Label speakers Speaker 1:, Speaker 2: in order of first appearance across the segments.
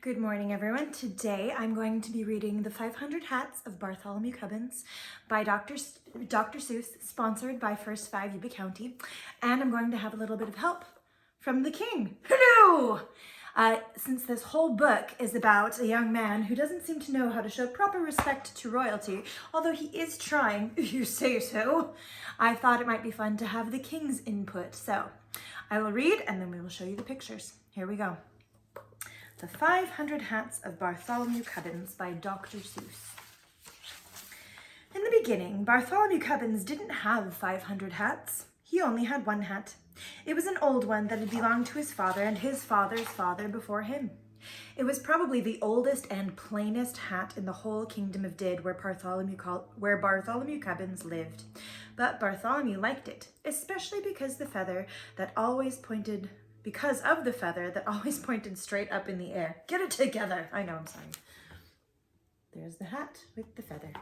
Speaker 1: Good morning, everyone. Today I'm going to be reading The 500 Hats of Bartholomew Cubbins by Dr. Seuss, sponsored by First 5 Yuba County, and I'm going to have a little bit of help from the king. Hello! Since this whole book is about a young man who doesn't seem to know how to show proper respect to royalty, although he is trying, if you say so, I thought it might be fun to have the king's input. So I will read and then we will show you the pictures. Here we go. The 500 Hats of Bartholomew Cubbins by Dr. Seuss. In the beginning, Bartholomew Cubbins didn't have 500 hats. He only had one hat. It was an old one that had belonged to his father and his father's father before him. It was probably the oldest and plainest hat in the whole kingdom of Did where Bartholomew Cubbins lived. But Bartholomew liked it, especially because of the feather that always pointed straight up in the air. Get it together. I know, I'm sorry. There's the hat with the feather.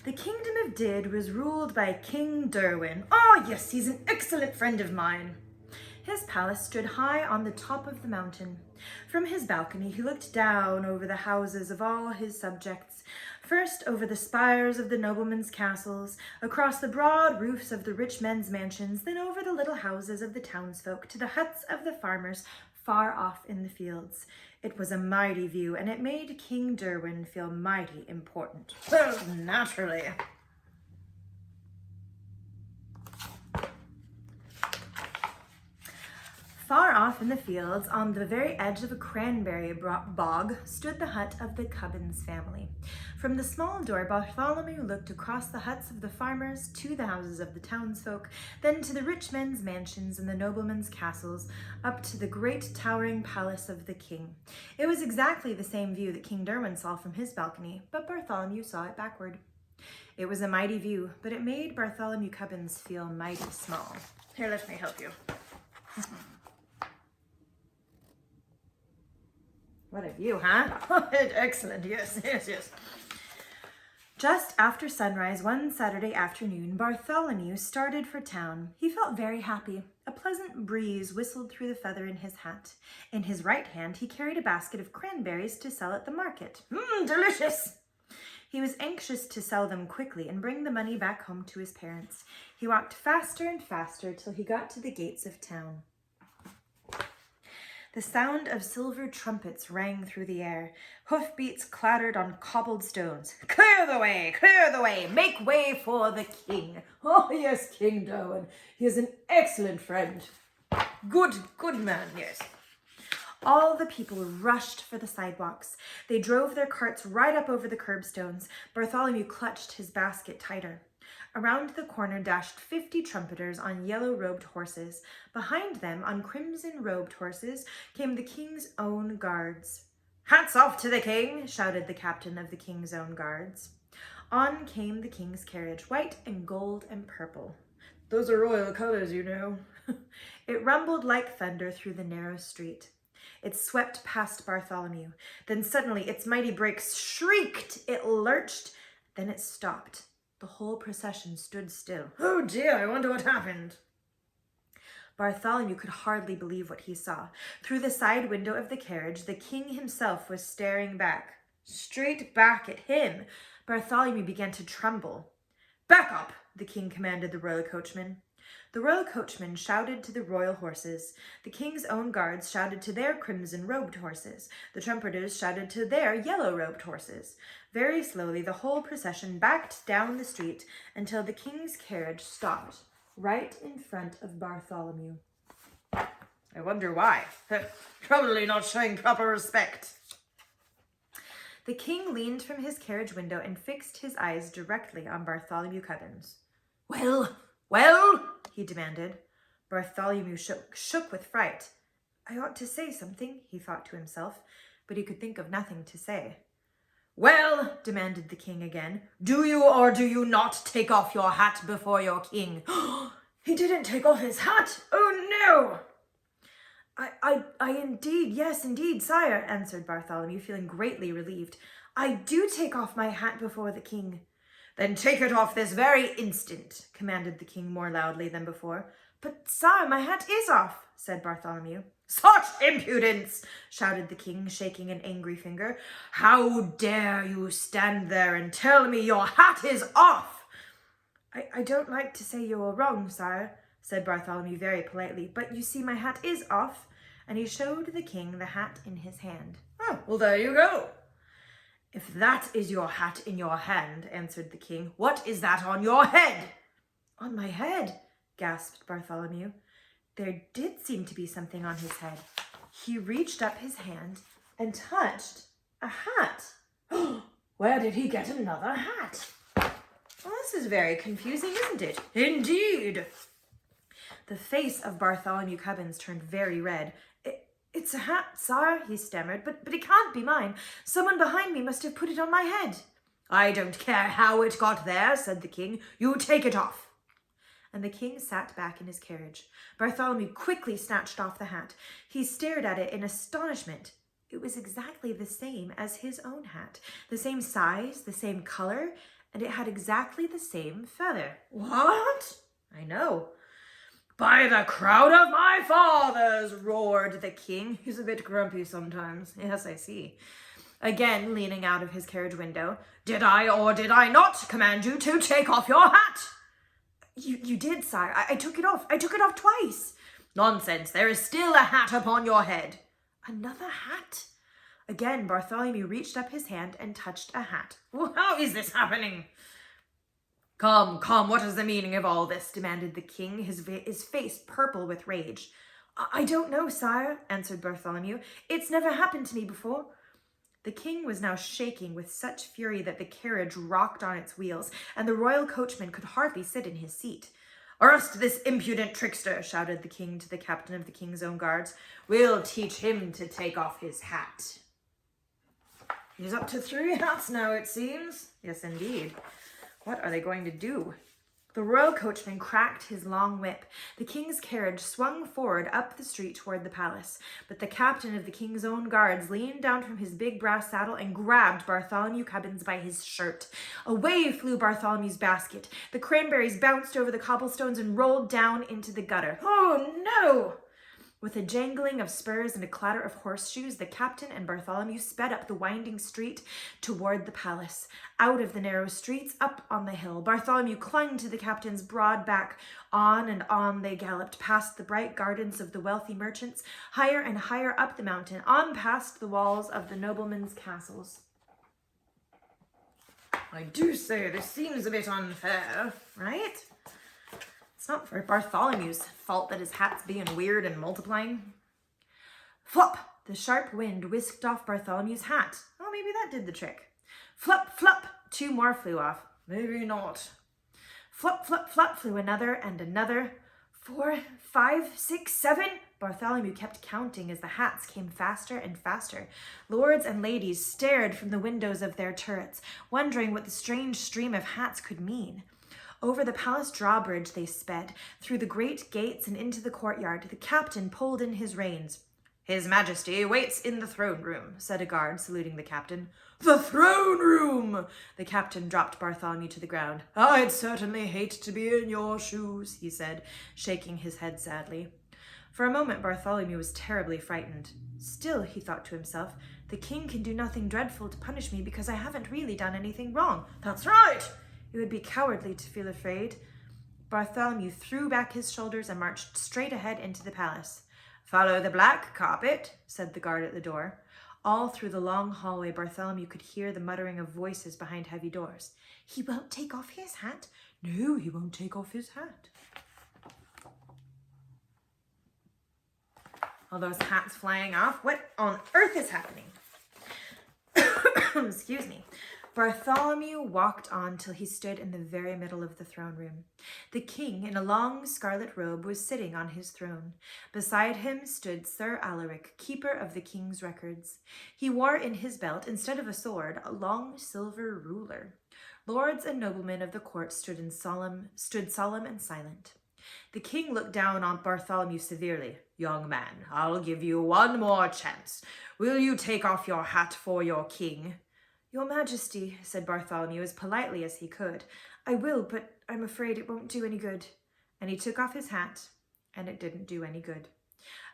Speaker 1: The kingdom of Did was ruled by King Derwin. Oh yes, he's an excellent friend of mine. His palace stood high on the top of the mountain. From his balcony, he looked down over the houses of all his subjects, first over the spires of the noblemen's castles, across the broad roofs of the rich men's mansions, then over the little houses of the townsfolk to the huts of the farmers far off in the fields. It was a mighty view, and it made King Derwin feel mighty important. Well, naturally. Far off in the fields, on the very edge of a cranberry bog, stood the hut of the Cubbins family. From the small door, Bartholomew looked across the huts of the farmers to the houses of the townsfolk, then to the rich men's mansions and the noblemen's castles, up to the great towering palace of the king. It was exactly the same view that King Derwin saw from his balcony, but Bartholomew saw it backward. It was a mighty view, but it made Bartholomew Cubbins feel mighty small. Here, let me help you. What a view, huh? Excellent, yes. Just after sunrise one Saturday afternoon, Bartholomew started for town. He felt very happy. A pleasant breeze whistled through the feather in his hat. In his right hand, he carried a basket of cranberries to sell at the market. Delicious! He was anxious to sell them quickly and bring the money back home to his parents. He walked faster and faster till he got to the gates of town. The sound of silver trumpets rang through the air. Hoofbeats clattered on cobbled stones. Clear the way, make way for the king. Oh, yes, King Derwin. He is an excellent friend. Good man, yes. All the people rushed for the sidewalks. They drove their carts right up over the curbstones. Bartholomew clutched his basket tighter. Around the corner dashed 50 trumpeters on yellow-robed horses. Behind them, on crimson-robed horses, came the king's own guards. Hats off to the king, shouted the captain of the king's own guards. On came the king's carriage, white and gold and purple. Those are royal colors, you know. It rumbled like thunder through the narrow street. It swept past Bartholomew. Then suddenly its mighty brakes shrieked. It lurched. Then it stopped. The whole procession stood still. Oh dear, I wonder what happened. Bartholomew could hardly believe what he saw. Through the side window of the carriage, the king himself was staring back. Straight back at him. Bartholomew began to tremble. Back up, the king commanded the royal coachman. The royal coachman shouted to the royal horses. The king's own guards shouted to their crimson-robed horses. The trumpeters shouted to their yellow-robed horses. Very slowly, the whole procession backed down the street until the king's carriage stopped right in front of Bartholomew. I wonder why. Probably not showing proper respect. The king leaned from his carriage window and fixed his eyes directly on Bartholomew Cubbins. Well, he demanded. Bartholomew shook with fright. I ought to say something, he thought to himself, but he could think of nothing to say. Well, demanded the king again, do you or do you not take off your hat before your king? He didn't take off his hat! Oh, no! I indeed, yes, indeed, sire, answered Bartholomew, feeling greatly relieved. I do take off my hat before the king. Then take it off this very instant, commanded the king more loudly than before. But, sire, my hat is off, said Bartholomew. Such impudence! Shouted the king, shaking an angry finger. How dare you stand there and tell me your hat is off? I don't like to say you are wrong, sire, said Bartholomew very politely, but you see my hat is off. And he showed the king the hat in his hand. Oh, well, there you go. If that is your hat in your hand, answered the king, what is that on your head? On my head, gasped Bartholomew. There did seem to be something on his head. He reached up his hand and touched a hat. Where did he get another hat? Well, this is very confusing, isn't it? Indeed. The face of Bartholomew Cubbins turned very red. It's a hat, sire, he stammered, but it can't be mine. Someone behind me must have put it on my head. I don't care how it got there, said the king. You take it off. And the king sat back in his carriage. Bartholomew quickly snatched off the hat. He stared at it in astonishment. It was exactly the same as his own hat, the same size, the same color, and it had exactly the same feather. What? I know. By the crown of my fathers, roared the king. He's a bit grumpy sometimes. Yes, I see. Again, leaning out of his carriage window. Did I or did I not command you to take off your hat? You did, sire. I took it off. I took it off twice. Nonsense. There is still a hat upon your head. Another hat? Again, Bartholomew reached up his hand and touched a hat. Well, how is this happening? Come, what is the meaning of all this? Demanded the king, his face purple with rage. I don't know, sire, answered Bartholomew. It's never happened to me before. The king was now shaking with such fury that the carriage rocked on its wheels, and the royal coachman could hardly sit in his seat. Arrest this impudent trickster, shouted the king to the captain of the king's own guards. We'll teach him to take off his hat. He's up to 3 hats now, it seems. Yes, indeed. What are they going to do? The royal coachman cracked his long whip. The king's carriage swung forward up the street toward the palace, but the captain of the king's own guards leaned down from his big brass saddle and grabbed Bartholomew Cubbins by his shirt. Away flew Bartholomew's basket. The cranberries bounced over the cobblestones and rolled down into the gutter. Oh, no! With a jangling of spurs and a clatter of horseshoes, the captain and Bartholomew sped up the winding street toward the palace. Out of the narrow streets, up on the hill, Bartholomew clung to the captain's broad back. On and on they galloped, past the bright gardens of the wealthy merchants, higher and higher up the mountain, on past the walls of the noblemen's castles. I do say this seems a bit unfair, right? It's not for Bartholomew's fault that his hat's being weird and multiplying. Flop! The sharp wind whisked off Bartholomew's hat. Oh, maybe that did the trick. Flop, flop! 2 more flew off. Maybe not. Flop, flop, flop flew another and another. 4, 5, 6, 7. Bartholomew kept counting as the hats came faster and faster. Lords and ladies stared from the windows of their turrets, wondering what the strange stream of hats could mean. Over the palace drawbridge they sped, through the great gates and into the courtyard. The captain pulled in his reins. His Majesty waits in the throne room, said a guard, saluting the captain. The throne room! The captain dropped Bartholomew to the ground. I'd certainly hate to be in your shoes, he said, shaking his head sadly. For a moment Bartholomew was terribly frightened. Still, he thought to himself, the king can do nothing dreadful to punish me because I haven't really done anything wrong. That's right! It would be cowardly to feel afraid. Bartholomew threw back his shoulders and marched straight ahead into the palace. Follow the black carpet, said the guard at the door. All through the long hallway, Bartholomew could hear the muttering of voices behind heavy doors. He won't take off his hat. No, he won't take off his hat. All those hats flying off. What on earth is happening? Excuse me. Bartholomew walked on till he stood in the very middle of the throne room. The king, in a long scarlet robe, was sitting on his throne. Beside him stood Sir Alaric, keeper of the king's records. He wore in his belt, instead of a sword, a long silver ruler. Lords and noblemen of the court stood solemn and silent. The king looked down on Bartholomew severely. Young man, I'll give you one more chance. Will you take off your hat for your king? Your Majesty, said Bartholomew as politely as he could, I will, but I'm afraid it won't do any good. And he took off his hat, and it didn't do any good.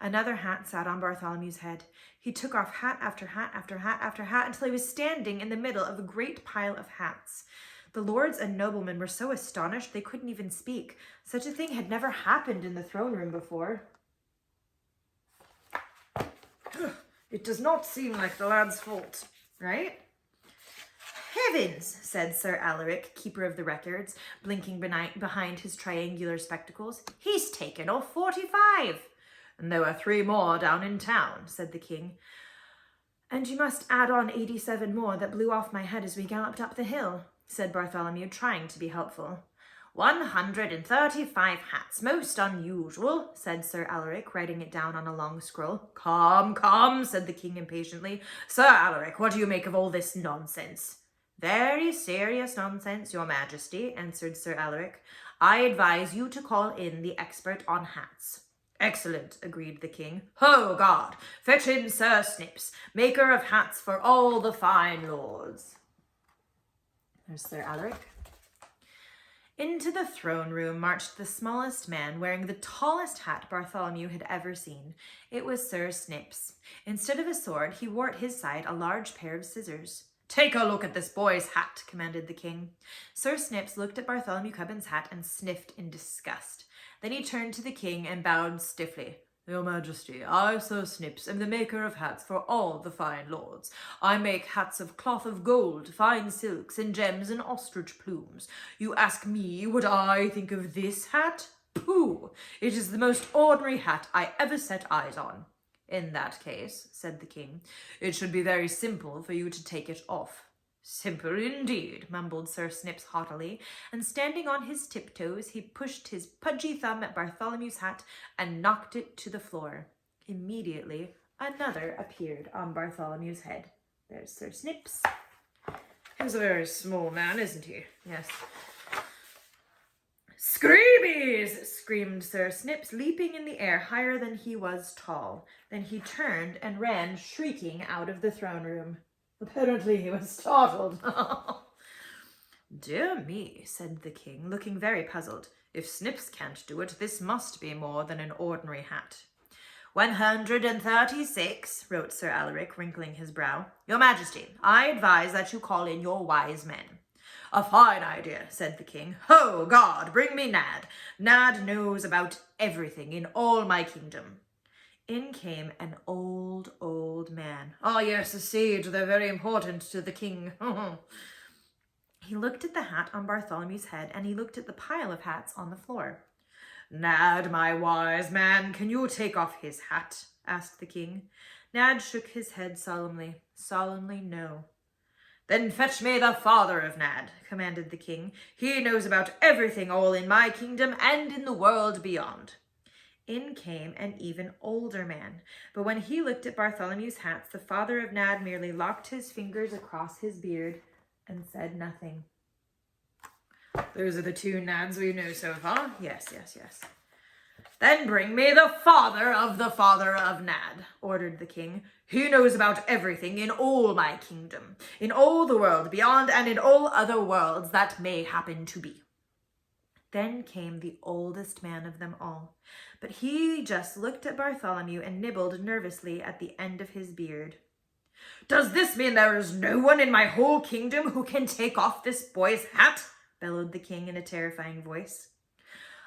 Speaker 1: Another hat sat on Bartholomew's head. He took off hat after hat after hat after hat until he was standing in the middle of a great pile of hats. The lords and noblemen were so astonished they couldn't even speak. Such a thing had never happened in the throne room before. It does not seem like the lad's fault, right? Heavens, said Sir Alaric, keeper of the records, blinking behind his triangular spectacles. He's taken off 45. And there were 3 more down in town, said the king. And you must add on 87 more that blew off my head as we galloped up the hill, said Bartholomew, trying to be helpful. 135 hats, most unusual, said Sir Alaric, writing it down on a long scroll. Come, said the king impatiently. Sir Alaric, what do you make of all this nonsense? Very serious nonsense, your majesty, answered Sir Alaric. I advise you to call in the expert on hats. Excellent, agreed the king. Ho, guard, fetch in Sir Snips, maker of hats for all the fine lords. There's Sir Alaric. Into the throne room marched the smallest man, wearing the tallest hat Bartholomew had ever seen. It was Sir Snips. Instead of a sword, he wore at his side a large pair of scissors. Take a look at this boy's hat, commanded the king. Sir Snips looked at Bartholomew Cubbins' hat and sniffed in disgust. Then he turned to the king and bowed stiffly. Your Majesty, I, Sir Snips, am the maker of hats for all the fine lords. I make hats of cloth of gold, fine silks, and gems and ostrich plumes. You ask me what I think of this hat? Pooh! It is the most ordinary hat I ever set eyes on. In that case, said the king, it should be very simple for you to take it off. Simple indeed, mumbled Sir Snips haughtily, and standing on his tiptoes, he pushed his pudgy thumb at Bartholomew's hat and knocked it to the floor. Immediately, another appeared on Bartholomew's head. There's Sir Snips. He's a very small man, isn't he? Yes. Screebies! Screamed Sir Snips, leaping in the air higher than he was tall. Then he turned and ran shrieking out of the throne room. Apparently he was startled. Dear me, said the king, looking very puzzled. If Snips can't do it, this must be more than an ordinary hat. 136, wrote Sir Alaric, wrinkling his brow. Your Majesty, I advise that you call in your wise men. A fine idea, said the king. Ho, guard, bring me Nad. Nad knows about everything in all my kingdom. In came an old man. Ah, yes, a sage. They're very important to the king. He looked at the hat on Bartholomew's head, and he looked at the pile of hats on the floor. Nad, my wise man, can you take off his hat? Asked the king. Nad shook his head solemnly. Solemnly, no. Then fetch me the father of Nad, commanded the king. He knows about everything all in my kingdom and in the world beyond. In came an even older man, but when he looked at Bartholomew's hats, the father of Nad merely locked his fingers across his beard and said nothing. Those are the 2 Nads we know so far. Yes. Then bring me the father of Nad, ordered the king. He knows about everything in all my kingdom, in all the world beyond, and in all other worlds that may happen to be. Then came the oldest man of them all, but he just looked at Bartholomew and nibbled nervously at the end of his beard. Does this mean there is no one in my whole kingdom who can take off this boy's hat? Bellowed the king in a terrifying voice.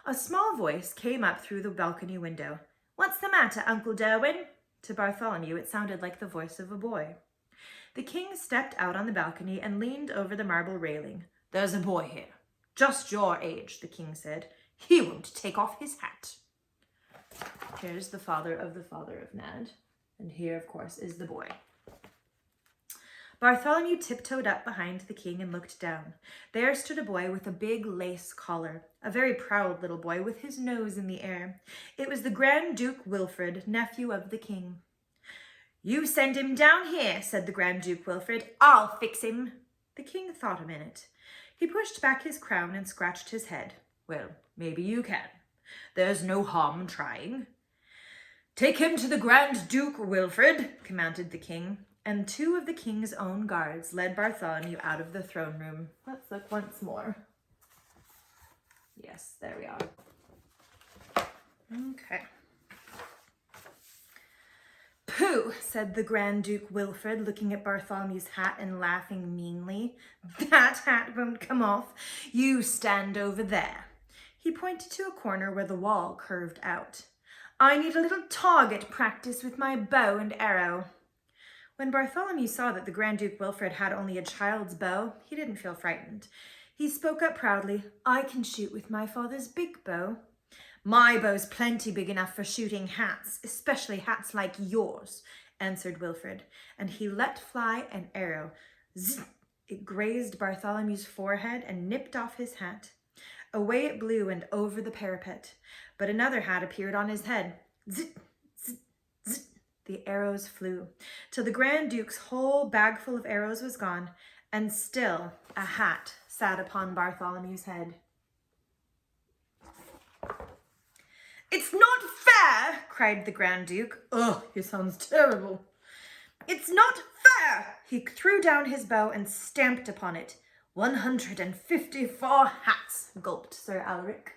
Speaker 1: A small voice came up through the balcony window. What's the matter, Uncle Derwin? To Bartholomew, it sounded like the voice of a boy. The king stepped out on the balcony and leaned over the marble railing. There's a boy here. Just your age, the king said. He won't take off his hat. Here's the father of Nad. And here, of course, is the boy. Bartholomew tiptoed up behind the king and looked down. There stood a boy with a big lace collar, a very proud little boy with his nose in the air. It was the Grand Duke Wilfrid, nephew of the king. You send him down here, said the Grand Duke Wilfrid. I'll fix him. The king thought a minute. He pushed back his crown and scratched his head. Well, maybe you can. There's no harm trying. Take him to the Grand Duke Wilfrid, commanded the king, and 2 of the king's own guards led Bartholomew out of the throne room. Let's look once more. Yes, there we are. Okay. "Pooh," said the Grand Duke Wilfred, looking at Bartholomew's hat and laughing meanly. "That hat won't come off. You stand over there." He pointed to a corner where the wall curved out. "I need a little target practice with my bow and arrow." When Bartholomew saw that the Grand Duke Wilfred had only a child's bow, he didn't feel frightened. He spoke up proudly. "I can shoot with my father's big bow." "My bow's plenty big enough for shooting hats, especially hats like yours," answered Wilfred, and he let fly an arrow. Zzz! It grazed Bartholomew's forehead and nipped off his hat. Away it blew and over the parapet, but another hat appeared on his head. Zzz! Zzz! Zzz! The arrows flew, till the Grand Duke's whole bagful of arrows was gone, and still a hat sat upon Bartholomew's head. "It's not fair!" cried the Grand Duke. "Ugh, he sounds terrible." "It's not fair!" He threw down his bow and stamped upon it. 154 hats, gulped Sir Alaric.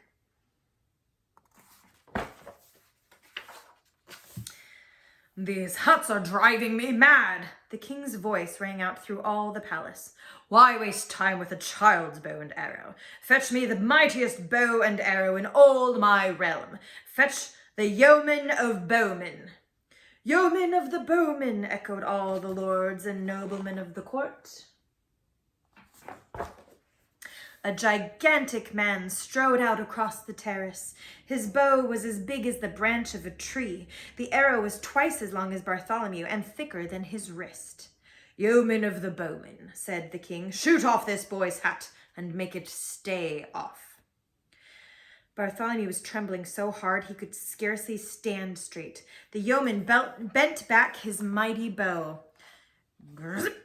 Speaker 1: "These hats are driving me mad!" The king's voice rang out through all the palace. "Why waste time with a child's bow and arrow? Fetch me the mightiest bow and arrow in all my realm. Fetch the yeoman of bowmen." "Yeoman of the bowmen," echoed all the lords and noblemen of the court. A gigantic man strode out across the terrace. His bow was as big as the branch of a tree. The arrow was twice as long as Bartholomew and thicker than his wrist. "Yeoman of the bowmen," said the king, "shoot off this boy's hat and make it stay off." Bartholomew was trembling so hard he could scarcely stand straight. The yeoman bent back his mighty bow. Grrr!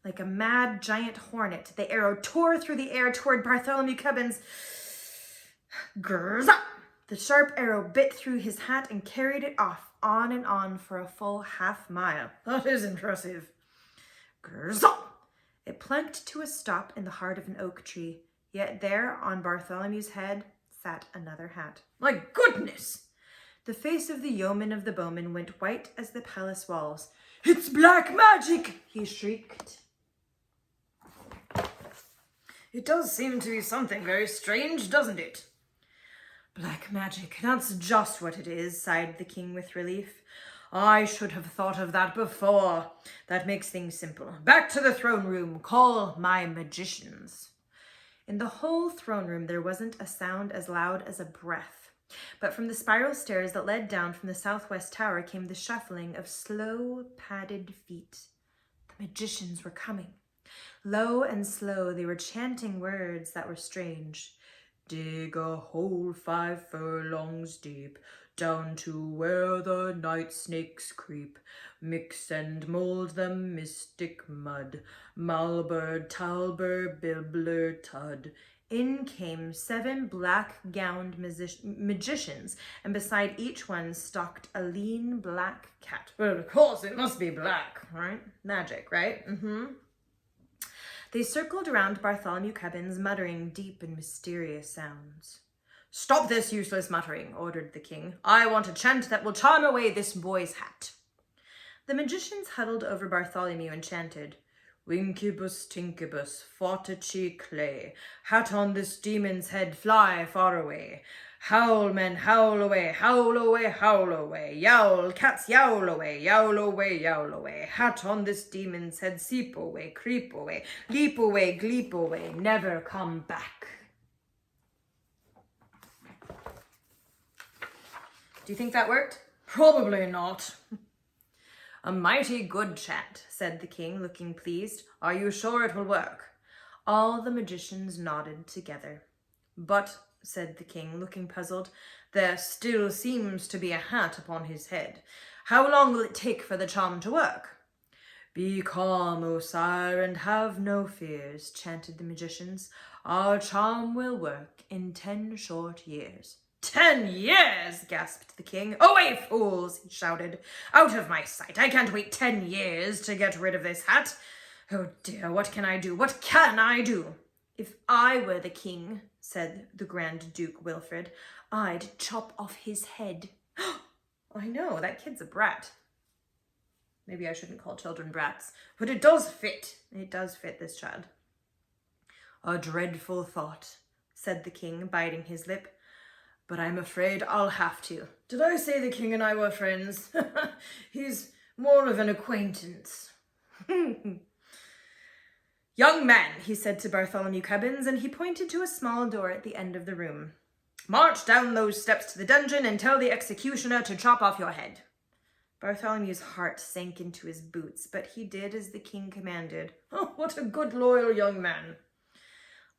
Speaker 1: Like a mad giant hornet, the arrow tore through the air toward Bartholomew Cubbins. Grrr! The sharp arrow bit through his hat and carried it off, on and on for a full half-mile. That is impressive. Grrr! It plunked to a stop in the heart of an oak tree. Yet there, on Bartholomew's head, sat another hat. My goodness! The face of the yeoman of the bowmen went white as the palace walls. "It's black magic!" he shrieked. "It does seem to be something very strange, doesn't it?" "Black magic, that's just what it is," sighed the king with relief. "I should have thought of that before. That makes things simple. Back to the throne room. Call my magicians." In the whole throne room there wasn't a sound as loud as a breath. But from the spiral stairs that led down from the southwest tower came the shuffling of slow, padded feet. The magicians were coming. Low and slow, they were chanting words that were strange. "Dig a hole 5 furlongs deep, down to where the night snakes creep. Mix and mold the mystic mud, Malbur, Talbur, Bibbler, Tud." In came 7 black-gowned magicians, and beside each one stalked a lean black cat. But of course it must be black, right? Magic, right? They circled around Bartholomew Cubbins, muttering deep and mysterious sounds. "Stop this useless muttering," ordered the king. "I want a chant that will charm away this boy's hat." The magicians huddled over Bartholomew and chanted, "Winkibus tinkibus, fortici clay, hat on this demon's head, fly far away. Howl, men, howl away, howl away, howl away. Yowl, cats, yowl away, yowl away, yowl away. Hat on this demon's head, seep away, creep away, leap away, gleep away, never come back." Do you think that worked? Probably not. "A mighty good chant," said the king, looking pleased. "Are you sure it will work?" All the magicians nodded together. "But," said the king, looking puzzled, "there still seems to be a hat upon his head. How long will it take for the charm to work?" "Be calm, O sire, and have no fears," chanted the magicians. "Our charm will work in 10 short years." 10 years, gasped the king. "Away, fools," he shouted. "Out of my sight. I can't wait 10 years to get rid of this hat. Oh dear, what can I do? What can I do?" "If I were the king," said the Grand Duke Wilfred, "I'd chop off his head." "I know, that kid's a brat." Maybe I shouldn't call children brats, but it does fit. It does fit this child. A dreadful thought, said the king, biting his lip. But I'm afraid I'll have to. Did I say the king and I were friends? He's more of an acquaintance. Young man, he said to Bartholomew Cubbins, and he pointed to a small door at the end of the room. March down those steps to the dungeon and tell the executioner to chop off your head. Bartholomew's heart sank into his boots, but he did as the king commanded. Oh, what a good, loyal young man.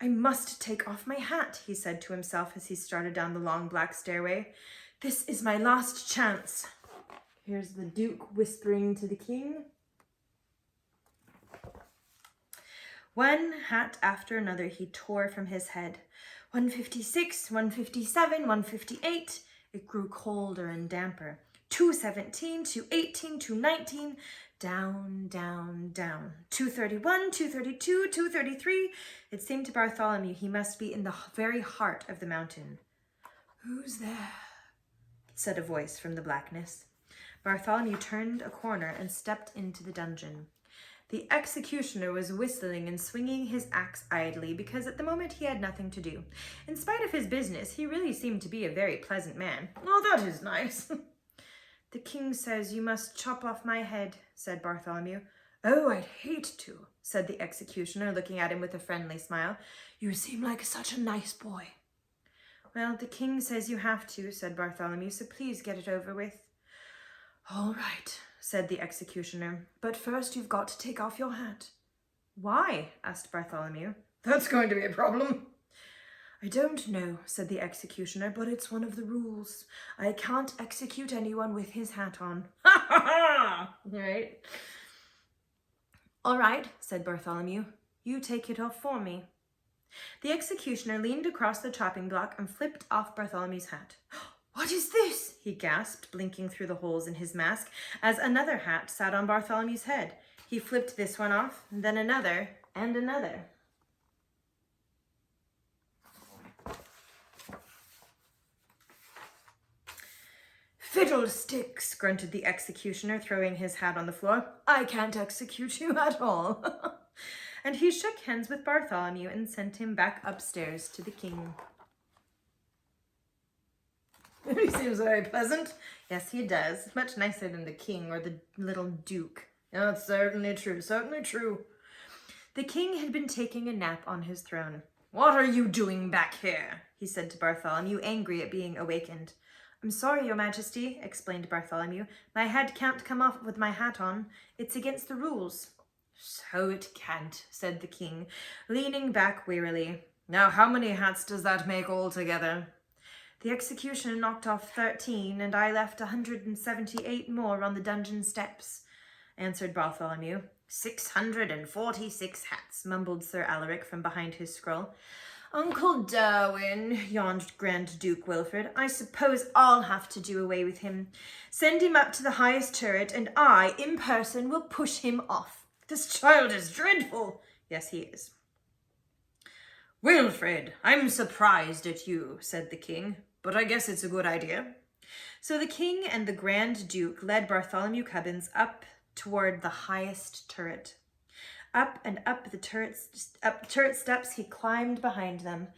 Speaker 1: I must take off my hat, he said to himself as he started down the long black stairway. This is my last chance. Here's the Duke whispering to the king. One hat after another he tore from his head. 156, 157, 158. It grew colder and damper. 217, 218, 219. Down, down, down. 231, 232, 233. It seemed to Bartholomew he must be in the very heart of the mountain. Who's there? Said a voice from the blackness. Bartholomew turned a corner and stepped into the dungeon. The executioner was whistling and swinging his axe idly because at the moment he had nothing to do. In spite of his business, he really seemed to be a very pleasant man. Oh, that is nice. The king says you must chop off my head, said Bartholomew. Oh, I'd hate to, said the executioner, looking at him with a friendly smile. You seem like such a nice boy. Well, the king says you have to, said Bartholomew, so please get it over with. All right, said the executioner, but first you've got to take off your hat. Why? Asked Bartholomew. That's going to be a problem. I don't know, said the executioner, but it's one of the rules. I can't execute anyone with his hat on. Ha ha ha! Right? All right, said Bartholomew. You take it off for me. The executioner leaned across the chopping block and flipped off Bartholomew's hat. What is this? He gasped, blinking through the holes in his mask, as another hat sat on Bartholomew's head. He flipped this one off, and then another, and another. Fiddlesticks, grunted the executioner, throwing his hat on the floor. I can't execute you at all. And he shook hands with Bartholomew and sent him back upstairs to the king. He seems very pleasant. Yes, he does. Much nicer than the king or the little duke. That's certainly true, certainly true. The king had been taking a nap on his throne. What are you doing back here? He said to Bartholomew, angry at being awakened. I'm sorry, your majesty, explained Bartholomew. My head can't come off with my hat on. It's against the rules. So it can't, said the king, leaning back wearily. Now, how many hats does that make altogether? The executioner knocked off 13, and I left 178 more on the dungeon steps, answered Bartholomew. 646 hats, mumbled Sir Alaric from behind his scroll. Uncle Darwin, yawned Grand Duke Wilfred. I suppose I'll have to do away with him. Send him up to the highest turret, and I, in person, will push him off. This child is dreadful. Yes, he is. Wilfred, I'm surprised at you, said the king, but I guess it's a good idea. So the king and the Grand Duke led Bartholomew Cubbins up toward the highest turret. Up and up the turret steps he climbed behind them.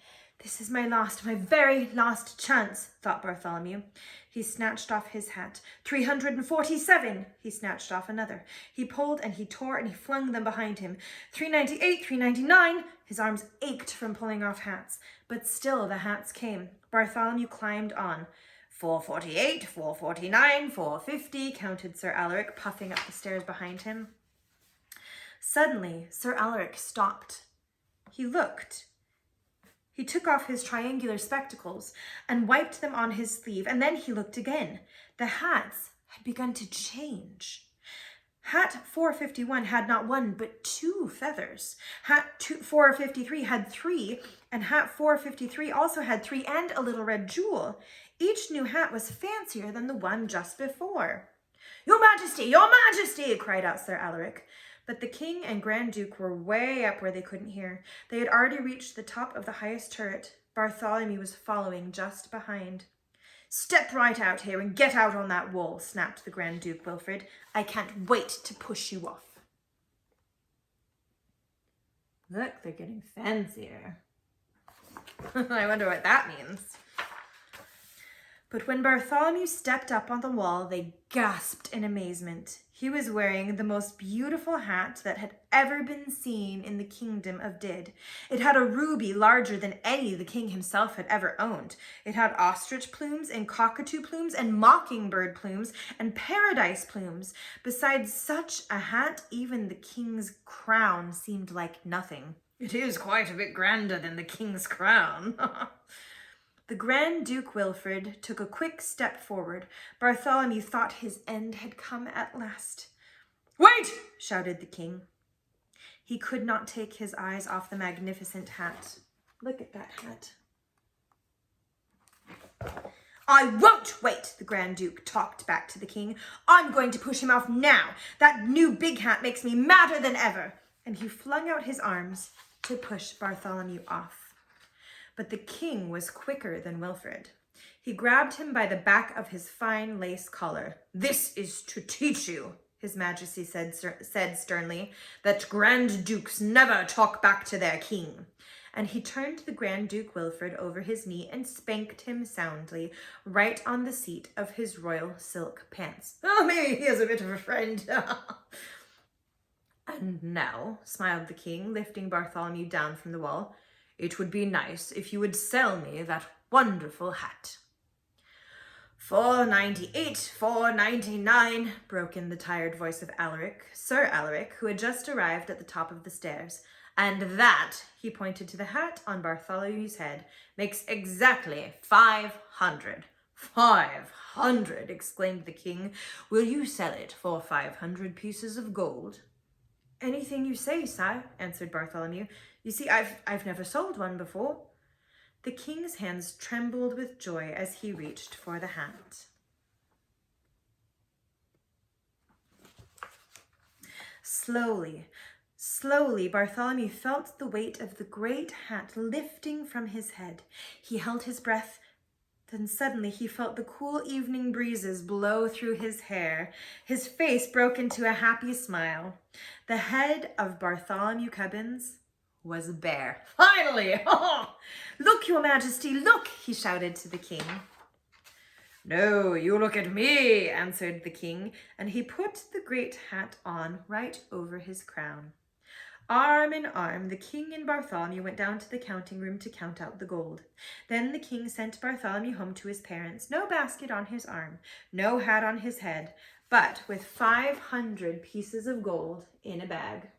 Speaker 1: This is my very last chance, thought Bartholomew. He snatched off his hat. 347! He snatched off another. He pulled and he tore and he flung them behind him. 398, 399! His arms ached from pulling off hats, but still the hats came. Bartholomew climbed on. 448, 449, 450, counted Sir Alaric, puffing up the stairs behind him. Suddenly, Sir Alaric stopped. He looked. He took off his triangular spectacles and wiped them on his sleeve, and then he looked again. The hats had begun to change. Hat 451 had not one, but 2 feathers. Hat 453 had 3, and hat 453 also had 3 and a little red jewel. Each new hat was fancier than the one just before. Your Majesty, cried out Sir Alaric. But the king and Grand Duke were way up where they couldn't hear. They had already reached the top of the highest turret. Bartholomew was following just behind. Step right out here and get out on that wall, snapped the Grand Duke Wilfred. I can't wait to push you off. Look, they're getting fancier. I wonder what that means. But when Bartholomew stepped up on the wall, they gasped in amazement. He was wearing the most beautiful hat that had ever been seen in the kingdom of Did. It had a ruby larger than any the king himself had ever owned. It had ostrich plumes and cockatoo plumes and mockingbird plumes and paradise plumes. Besides such a hat, even the king's crown seemed like nothing. It is quite a bit grander than the king's crown. The Grand Duke Wilfred took a quick step forward. Bartholomew thought his end had come at last. "Wait!" shouted the king. He could not take his eyes off the magnificent hat. Look at that hat. "I won't wait," the Grand Duke talked back to the king. "I'm going to push him off now. That new big hat makes me madder than ever." And he flung out his arms to push Bartholomew off. But the king was quicker than Wilfred. He grabbed him by the back of his fine lace collar. "This is to teach you," His Majesty said sternly, "that Grand Dukes never talk back to their king." And he turned the Grand Duke Wilfred over his knee and spanked him soundly, right on the seat of his royal silk pants. "Oh, maybe he is a bit of a friend." "And now," smiled the king, lifting Bartholomew down from the wall, "it would be nice if you would sell me that wonderful hat." "$4.98, $4.99, broke in the tired voice of Alaric, Sir Alaric, who had just arrived at the top of the stairs. "And that," he pointed to the hat on Bartholomew's head, "makes exactly 500. 500, exclaimed the king. "Will you sell it for 500 pieces of gold?" "Anything you say, sire," answered Bartholomew. "You see, I've never sold one before." The king's hands trembled with joy as he reached for the hat. Slowly, Bartholomew felt the weight of the great hat lifting from his head. He held his breath. Then suddenly he felt the cool evening breezes blow through his hair. His face broke into a happy smile. The head of Bartholomew Cubbins was bare. "Finally! Look, Your Majesty, look!" he shouted to the king. "No, you look at me," answered the king, and he put the great hat on right over his crown. Arm in arm, the king and Bartholomew went down to the counting room to count out the gold. Then the king sent Bartholomew home to his parents, no basket on his arm, no hat on his head, but with 500 pieces of gold in a bag.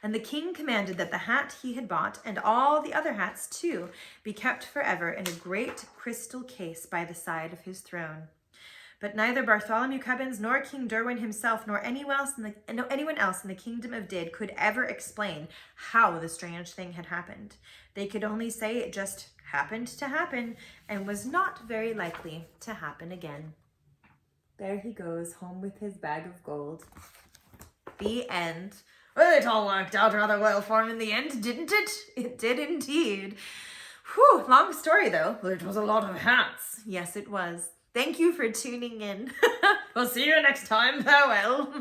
Speaker 1: And the king commanded that the hat he had bought, and all the other hats too, be kept forever in a great crystal case by the side of his throne. But neither Bartholomew Cubbins nor King Derwin himself nor anyone else in the kingdom of Did could ever explain how the strange thing had happened. They could only say it just happened to happen and was not very likely to happen again. There he goes, home with his bag of gold. The end. Well, it all worked out rather well for him in the end, didn't it? It did indeed. Whew, long story though. It was a lot of hats. Yes, it was. Thank you for tuning in. We'll see you next time. Farewell.